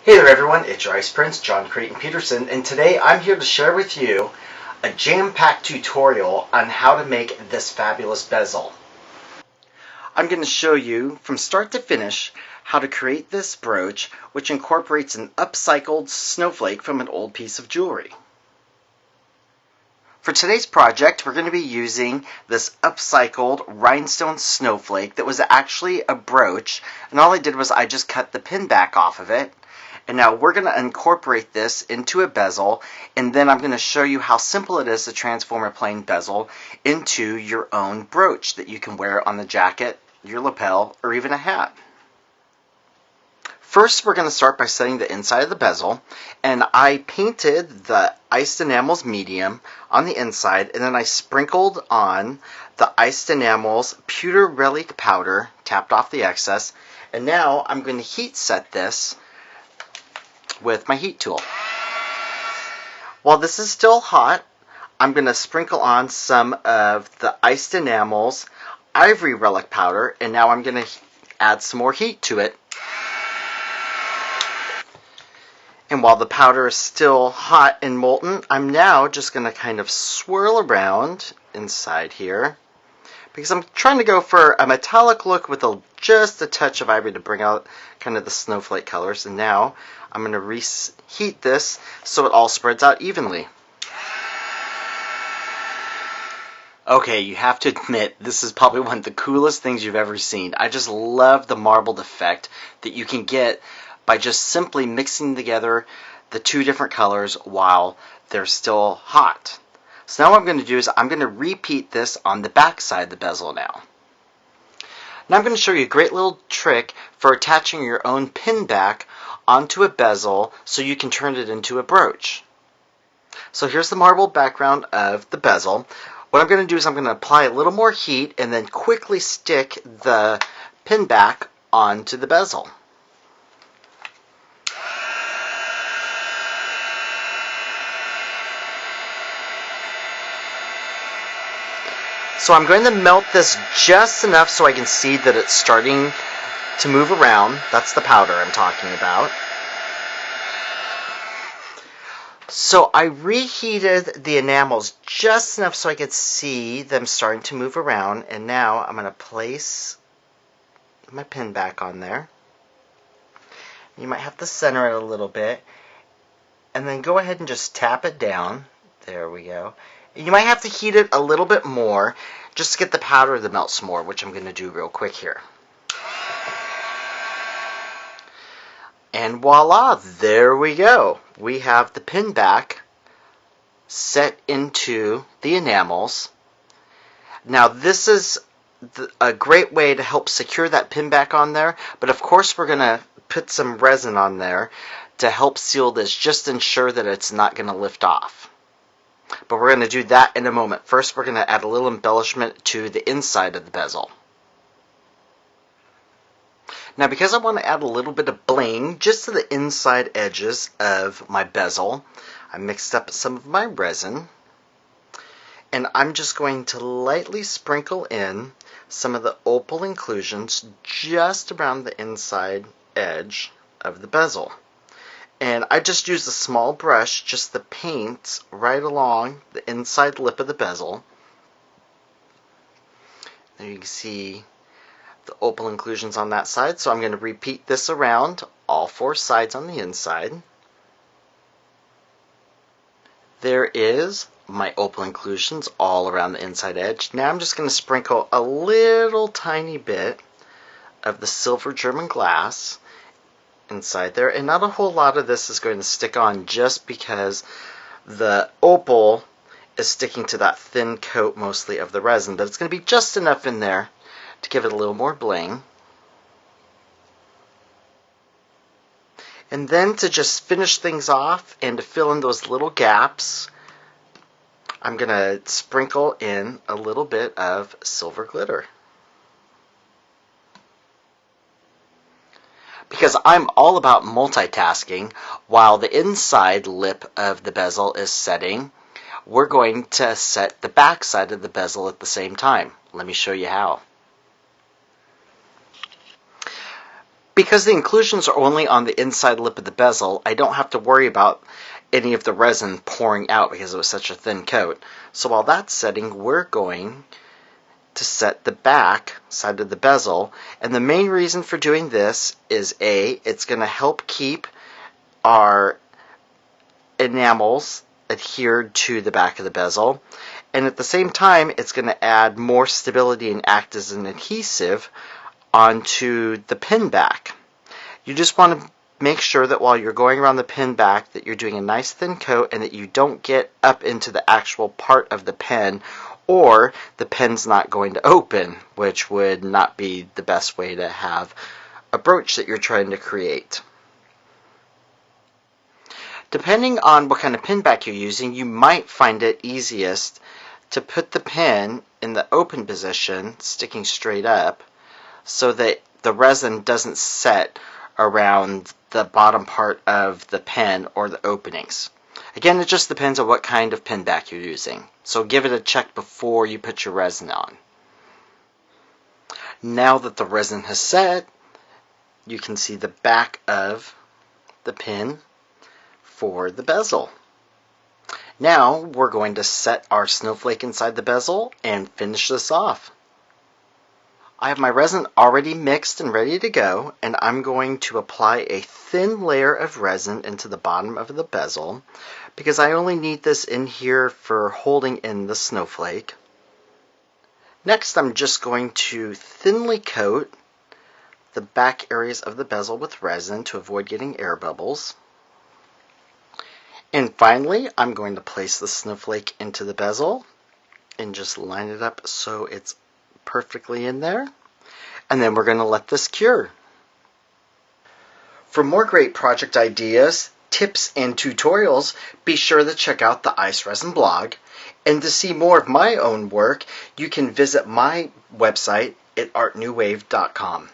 Hey there everyone, it's your Ice Prince, John Creighton Peterson, and today I'm here to share with you a jam-packed tutorial on how to make this fabulous bezel. I'm going to show you from start to finish how to create this brooch, which incorporates an upcycled snowflake from an old piece of jewelry. For today's project, we're going to be using this upcycled rhinestone snowflake that was actually a brooch, and all I did was I just cut the pin back off of it. And now we're going to incorporate this into a bezel, and then I'm going to show you how simple it is to transform a plain bezel into your own brooch that you can wear on the jacket, your lapel, or even a hat. First, we're going to start by setting the inside of the bezel, and I painted the iced enamels medium on the inside, and then I sprinkled on the iced enamels pewter relic powder, tapped off the excess, and now I'm going to heat set this with my heat tool. While this is still hot, I'm going to sprinkle on some of the iced enamels ivory relic powder, and now I'm going to add some more heat to it. And while the powder is still hot and molten, I'm now just going to kind of swirl around inside here, because I'm trying to go for a metallic look with just a touch of ivory to bring out kind of the snowflake colors. And now I'm going to reheat this so it all spreads out evenly. Okay, you have to admit, this is probably one of the coolest things you've ever seen. I just love the marbled effect that you can get by just simply mixing together the two different colors while they're still hot. So now what I'm going to do is I'm going to repeat this on the back side of the bezel now. Now I'm going to show you a great little trick for attaching your own pin back onto a bezel so you can turn it into a brooch. So here's the marbled background of the bezel. What I'm going to do is I'm going to apply a little more heat and then quickly stick the pin back onto the bezel. So I'm going to melt this just enough so I can see that it's starting to move around. That's the powder I'm talking about. So I reheated the enamels just enough so I could see them starting to move around. And now I'm going to place my pin back on there. You might have to center it a little bit. And then go ahead and just tap it down. There we go. You might have to heat it a little bit more just to get the powder to melt some more, which I'm going to do real quick here. And voila, there we go. We have the pin back set into the enamels. Now this is a great way to help secure that pin back on there, but of course we're going to put some resin on there to help seal this, just ensure that it's not going to lift off. But we're going to do that in a moment. First, we're going to add a little embellishment to the inside of the bezel. Now, because I want to add a little bit of bling just to the inside edges of my bezel, I mixed up some of my resin. And I'm just going to lightly sprinkle in some of the opal inclusions just around the inside edge of the bezel. And I just used a small brush just to paint right along the inside lip of the bezel. There you can see the opal inclusions on that side. So I'm going to repeat this around all four sides on the inside. There is my opal inclusions all around the inside edge. Now I'm just going to sprinkle a little tiny bit of the silver German glass inside there, and not a whole lot of this is going to stick on just because the opal is sticking to that thin coat mostly of the resin, but it's going to be just enough in there to give it a little more bling. And then to just finish things off and to fill in those little gaps, I'm going to sprinkle in a little bit of silver glitter. Because I'm all about multitasking, while the inside lip of the bezel is setting, we're going to set the back side of the bezel at the same time. Let me show you how. Because the inclusions are only on the inside lip of the bezel, I don't have to worry about any of the resin pouring out because it was such a thin coat. So while that's setting, we're going to set the back side of the bezel. And the main reason for doing this is it's going to help keep our enamels adhered to the back of the bezel. And at the same time, it's going to add more stability and act as an adhesive onto the pin back. You just want to make sure that while you're going around the pin back that you're doing a nice thin coat and that you don't get up into the actual part of the pen, or the pen's not going to open, which would not be the best way to have a brooch that you're trying to create. Depending on what kind of pin back you're using, you might find it easiest to put the pen in the open position, sticking straight up, so that the resin doesn't set around the bottom part of the pen or the openings. Again, it just depends on what kind of pin back you're using, so give it a check before you put your resin on. Now that the resin has set, you can see the back of the pin for the bezel. Now we're going to set our snowflake inside the bezel and finish this off. I have my resin already mixed and ready to go, and I'm going to apply a thin layer of resin into the bottom of the bezel because I only need this in here for holding in the snowflake. Next, I'm just going to thinly coat the back areas of the bezel with resin to avoid getting air bubbles. And finally, I'm going to place the snowflake into the bezel and just line it up so it's perfectly in there. And then we're going to let this cure. For more great project ideas, tips, and tutorials, be sure to check out the ICE Resin blog. And to see more of my own work, you can visit my website at artnewwave.com.